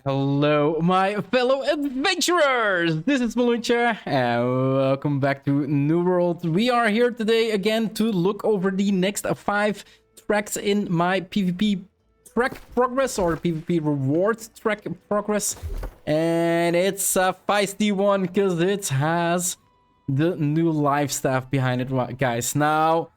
Hello, my fellow adventurers! This is Mloentje, and welcome back to New World. We are here today again to look over the next 5 tracks in my PvP track progress, or PvP rewards track progress. And it's a feisty one, because it has the new life staff behind it, guys. Now,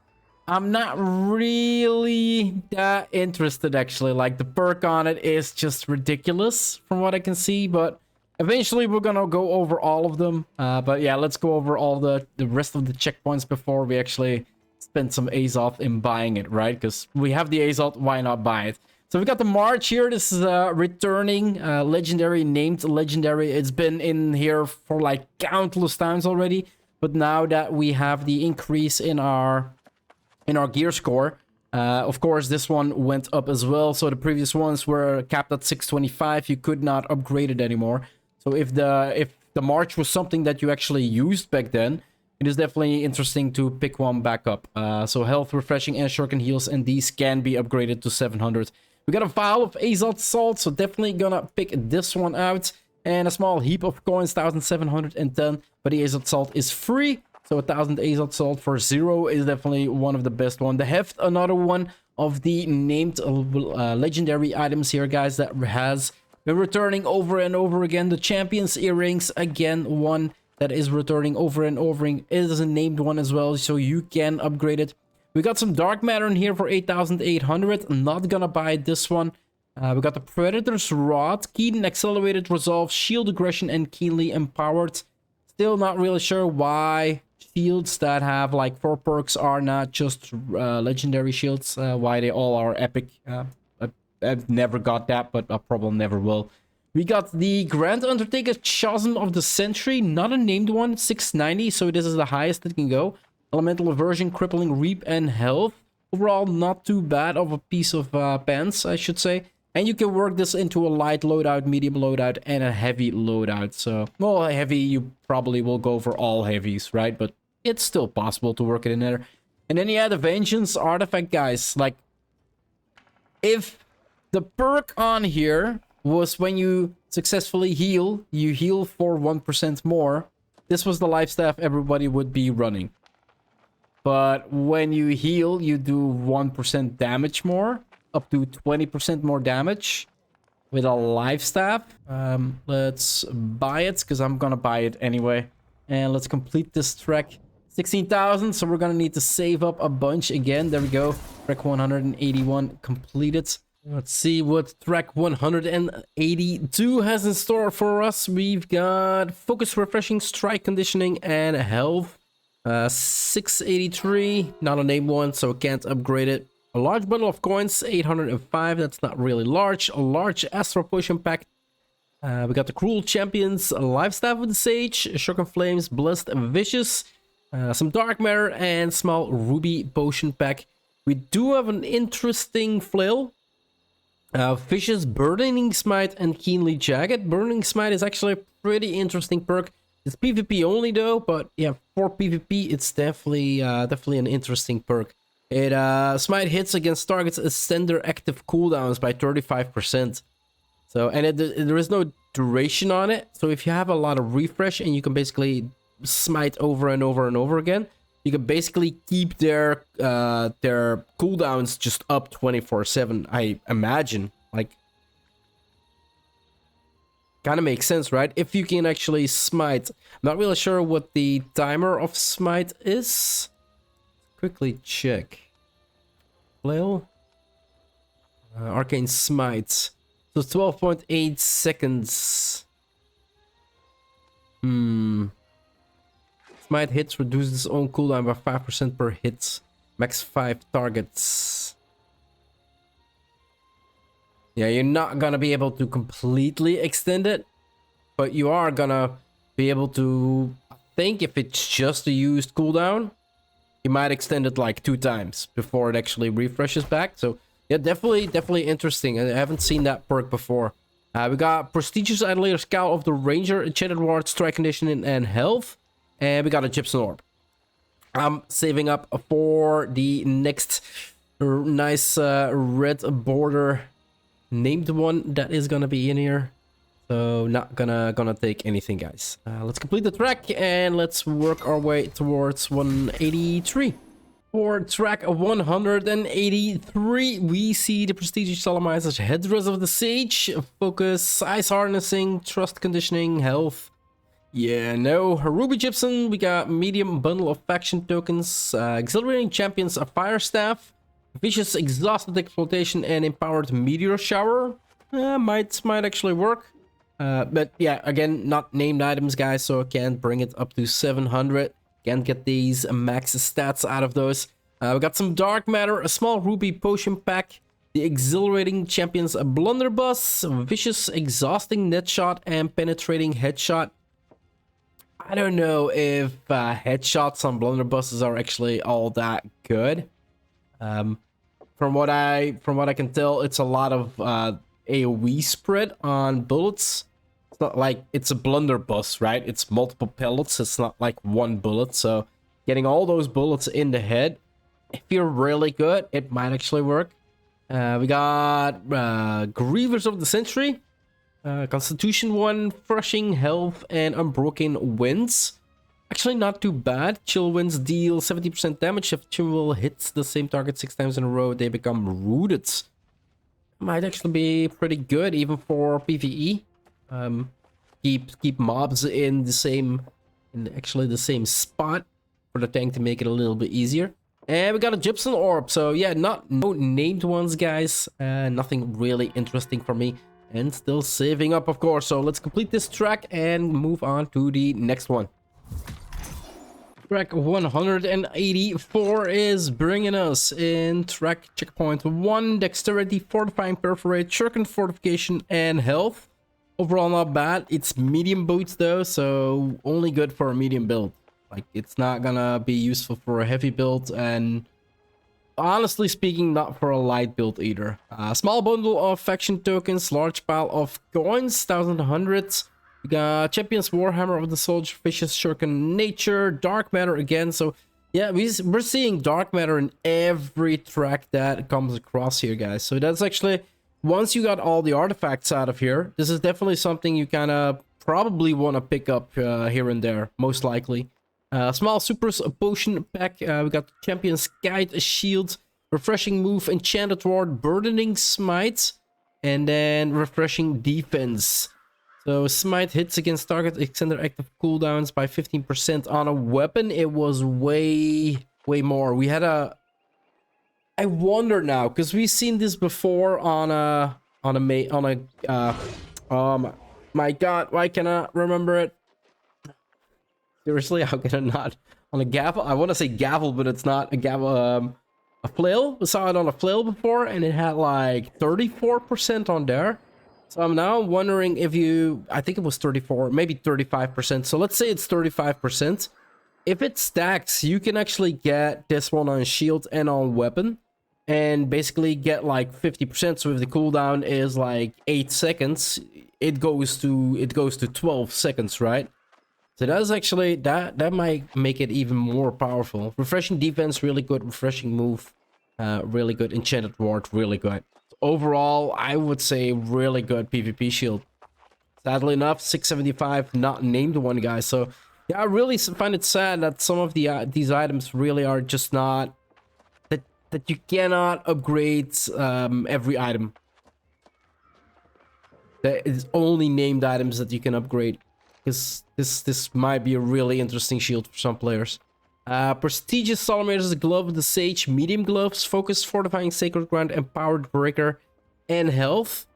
I'm not really that interested, actually. Like, the perk on it is just ridiculous from what I can see, but eventually we're gonna go over all of them. But yeah, let's go over all the rest of the checkpoints before we actually spend some Azoth in buying it, right? Because we have the Azoth, why not buy it? So we got the March here. This is a returning legendary, named legendary. It's been in here for like countless times already, but now that we have the increase in our gear score, of course this one went up as well. So the previous ones were capped at 625. You could not upgrade it anymore. So if the March was something that you actually used back then, it is definitely interesting to pick one back up. So health, refreshing, and shuriken heals, and these can be upgraded to 700. We got a vial of Azoth salt, so definitely gonna pick this one out, and a small heap of coins, 1710. But the Azoth salt is free. So 1000 Azoth salt for 0 is definitely one of the best one. The heft, another one of the named legendary items here, guys, that has been returning over and over again. The Champion's Earrings, again, one that is returning over and over. It is a named one as well, so you can upgrade it. We got some Dark Matter in here for 8800. Not gonna buy this one. We got the Predator's Rod, Keen Accelerated Resolve, Shield Aggression, and Keenly Empowered. Still not really sure why shields that have like 4 perks are not just legendary shields, why they all are epic. I've never got that, but I probably never will. We got the Grand Undertaker Chasm of the Century, not a named one, 690, so this is the highest it can go. Elemental Aversion, Crippling Reap, and Health. Overall, not too bad of a piece of pants, I should say. And you can work this into a light loadout, medium loadout, and a heavy loadout. So, well, heavy, you probably will go for all heavies, right? But it's still possible to work it in there. And then, yeah, the Vengeance Artifact, guys. Like, if the perk on here was when you successfully heal, you heal for 1% more, this was the life staff everybody would be running. But when you heal, you do 1% damage more, up to 20% more damage with a life staff. Let's buy it, because I'm gonna buy it anyway. And let's complete this track. 16,000, so we're gonna need to save up a bunch again. There we go. Track 181 completed. Let's see what track 182 has in store for us. We've got Focus, Refreshing, Strike, Conditioning, and Health. 683, not a named one, so can't upgrade it. A large bundle of coins, 805, that's not really large. A large Astral Potion pack. We got the Cruel Champions, a Life Staff with the Sage, Shuriken Flames, Blessed and Vicious, some Dark Matter, and small Ruby Potion pack. We do have an interesting flail. Vicious Burning Smite and Keenly Jagged. Burning Smite is actually a pretty interesting perk. It's PvP only though, but yeah, for PvP it's definitely an interesting perk. It smite hits against targets extend their active cooldowns by 35%. So, and there is no duration on it. So if you have a lot of refresh and you can basically smite over and over and over again, you can basically keep their cooldowns just up 24/7. I imagine, like, kind of makes sense, right? If you can actually smite. I'm not really sure what the timer of smite is. Quickly check. Flail. Arcane Smite. So 12.8 seconds. Smite hits reduces its own cooldown by 5% per hit. Max 5 targets. Yeah, you're not gonna be able to completely extend it, but you are gonna be able to, I think if it's just a used cooldown, you might extend it like 2 times before it actually refreshes back. So yeah, definitely interesting. I haven't seen that perk before. We got Prestigious Idolator Scowl of the Ranger, Enchanted Ward, Strike, Conditioning, and Health. And we got a Gypsum Orb. I'm saving up for the next nice red border named one that is gonna be in here. So not gonna take anything, guys. Let's complete the track and let's work our way towards 183. For track 183, we see the prestigious Solemnizer's Headdress of the Sage, focus, ice harnessing, trust conditioning, health. Yeah, no. Ruby Gypsum, we got medium bundle of faction tokens, exhilarating champions, a fire staff, vicious exhausted exploitation, and empowered meteor shower. Might actually work. But yeah, again, not named items, guys, so I can't bring it up to 700. Can't get these max stats out of those. We got some dark matter, a small ruby potion pack, the exhilarating champions, a blunderbuss, vicious exhausting net shot, and penetrating headshot. I don't know if headshots on blunderbusses are actually all that good. From what I can tell, it's a lot of AoE spread on bullets. It's not like it's a blunderbuss, right? It's multiple pellets. It's not like one bullet. So getting all those bullets in the head, if you're really good, it might actually work. We got Grievers of the Century, Constitution 1, Crushing, Health, and Unbroken Winds. Actually not too bad. Chill Winds deal 70% damage. If Chill hits the same target 6 times in a row, they become rooted. Might actually be pretty good even for PvE. Keep mobs in the same, the same spot for the tank to make it a little bit easier. And we got a gypsum orb, so yeah, no named ones, guys. Nothing really interesting for me, and still saving up, of course. So let's complete this track and move on to the next one. Track 184 is bringing us in track checkpoint 1, dexterity, fortifying, perforate, shuriken, fortification, and health. Overall not bad. It's medium boots though, so only good for a medium build. Like, it's not gonna be useful for a heavy build, and honestly speaking, not for a light build either. Small bundle of faction tokens, large pile of coins, 1,100. We got Champions Warhammer of the Soldier, Vicious Shuriken, Nature, Dark Matter again. So yeah, we're seeing Dark Matter in every track that comes across here, guys. So that's actually, once you got all the artifacts out of here, this is definitely something you kind of probably want to pick up here and there, most likely. Small supers, a potion pack. We got Champion's Guide, a shield, refreshing move, enchanted ward, burdening smite, and then refreshing defense. So smite hits against target, extended active cooldowns by 15% on a weapon. It was way more. We had a, I wonder now, because we've seen this before on a my god, why can I remember it? Seriously, how can I not? On a gavel? I want to say gavel, but it's not a gavel. A flail? We saw it on a flail before, and it had like 34% on there. So I'm now wondering if you, I think it was 34, maybe 35%. So let's say it's 35%. If it stacks, you can actually get this one on shield and on weapon, and basically get like 50%. So if the cooldown is like 8 seconds, it goes to 12 seconds, right? So that's actually, that might make it even more powerful. Refreshing defense, really good. Refreshing move, really good. Enchanted ward, really good. Overall, I would say really good PvP shield. Sadly enough, 675, not named one, guys. So yeah, I really find it sad that some of these items really are just not, that you cannot upgrade every item. There is only named items that you can upgrade. Because this might be a really interesting shield for some players. Prestigious Solemnizer's Glove of the Sage, medium gloves, focus, fortifying, sacred ground, empowered breaker, and health.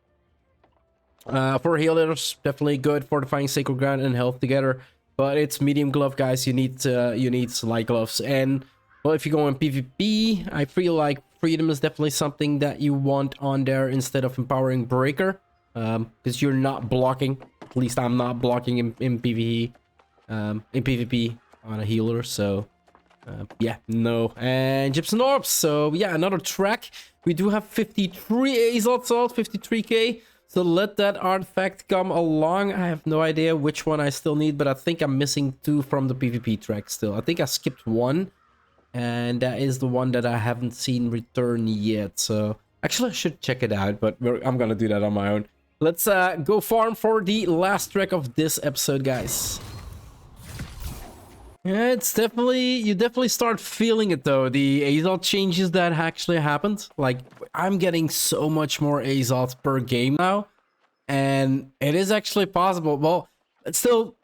For healers, definitely good, fortifying, sacred ground, and health together. But it's medium glove, guys. You need light gloves. And well, if you go in PvP, I feel like freedom is definitely something that you want on there instead of empowering breaker, because you're not blocking. At least I'm not blocking in PvE, in PvP on a healer. So yeah, no. And gypsum orbs. So yeah, another track. We do have 53 slots out, 53k. So let that artifact come along. I have no idea which one I still need, but I think I'm missing 2 from the PvP track still. I think I skipped 1, and that is the one that I haven't seen return yet. So actually I should check it out, but I'm gonna do that on my own. let's go farm for the last track of this episode, guys. Yeah, it's definitely, you definitely start feeling it though, the Azoth changes that actually happened. Like, I'm getting so much more Azoth per game now, and it is actually possible. Well, it's still,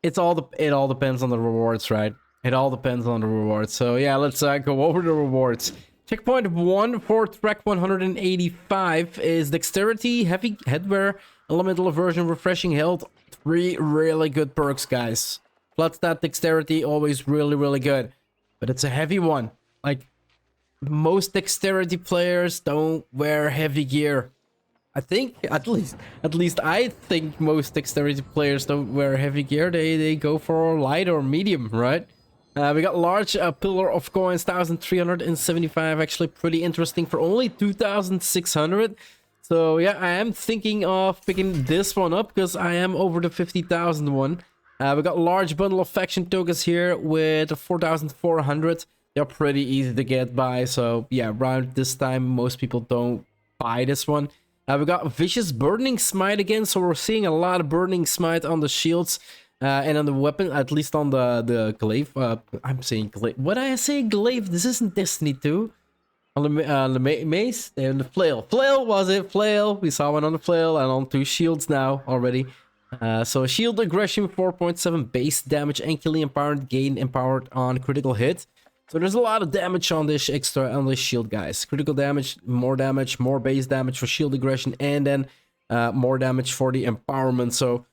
it all depends on the rewards, right? It all depends on the rewards. So yeah, let's go over the rewards. Checkpoint 1 for track 185 is dexterity, heavy headwear, elemental aversion, refreshing health. 3 really good perks, guys. Flat stat dexterity, always really good. But it's a heavy one. Like, most dexterity players don't wear heavy gear. I think, at least I think most dexterity players don't wear heavy gear. They go for light or medium, right? We got large pillar of coins, 1,375. Actually pretty interesting for only 2,600. So yeah, I am thinking of picking this one up because I am over the 50,000 one. We got a large bundle of faction tokens here with 4,400. They're pretty easy to get by. So yeah, around this time, most people don't buy this one. We got vicious burning smite again. So we're seeing a lot of burning smite on the shields and on the weapon, at least on the glaive. I'm saying glaive. What did I say? Glaive? This isn't Destiny 2. On the mace and the flail. Flail was it? Flail. We saw one on the flail and on 2 shields now already. So shield aggression 4.7 base damage, ankily empowered, gain empowered on critical hit. So there's a lot of damage on this on this shield, guys. Critical damage, more base damage for shield aggression, and then more damage for the empowerment. So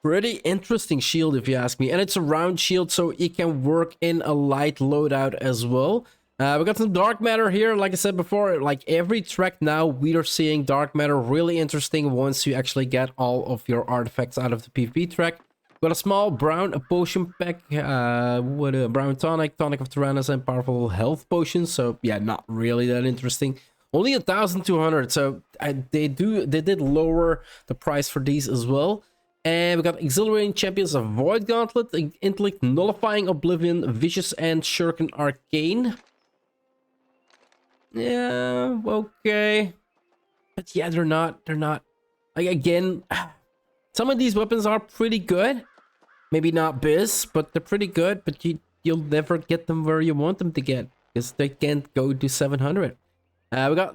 pretty interesting shield if you ask me. And it's a round shield, so it can work in a light loadout as well. We got some dark matter here. Like I said before, like every track now, we are seeing dark matter really interesting once you actually get all of your artifacts out of the PvP track. Got a small brown potion pack with a brown tonic of Tyrannus, and powerful health potions. So yeah, not really that interesting. Only 1,200. So they did lower the price for these as well. And we got exhilarating champions of Void Gauntlet, Intellect, Nullifying Oblivion, Vicious, and Shuriken Arcane. Yeah, okay. But yeah, they're not like, again, some of these weapons are pretty good. Maybe not biz, but they're pretty good, but you'll never get them where you want them to get because they can't go to 700. We got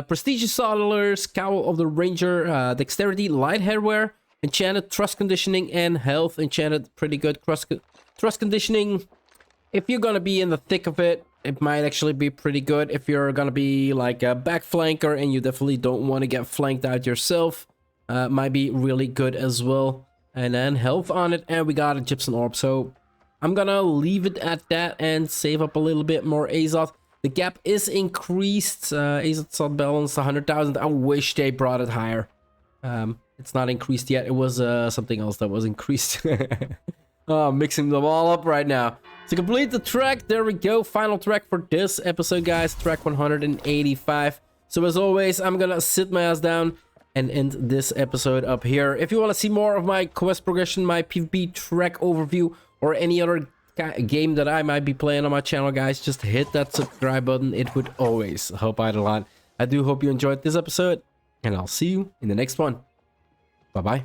prestigious solars, cowl of the ranger, dexterity, light headwear, enchanted trust conditioning, and health enchanted. Pretty good trust conditioning. If you're gonna be in the thick of it, it might actually be pretty good. If you're gonna be like a back flanker and you definitely don't want to get flanked out yourself, might be really good as well. And then health on it, and we got a gypsum orb. So I'm gonna leave it at that and save up a little bit more Azoth. The gap is increased. Azoth balance 100,000. I wish they brought it higher. It's not increased yet. It was something else that was increased. Oh, I'm mixing them all up right now. To complete the track, there we go. Final track for this episode, guys. Track 185. So as always, I'm gonna sit my ass down and end this episode up here. If you want to see more of my quest progression, my PvP track overview, or any other game that I might be playing on my channel, guys, just hit that subscribe button. It would always help out a lot. I do hope you enjoyed this episode, and I'll see you in the next one. Bye-bye.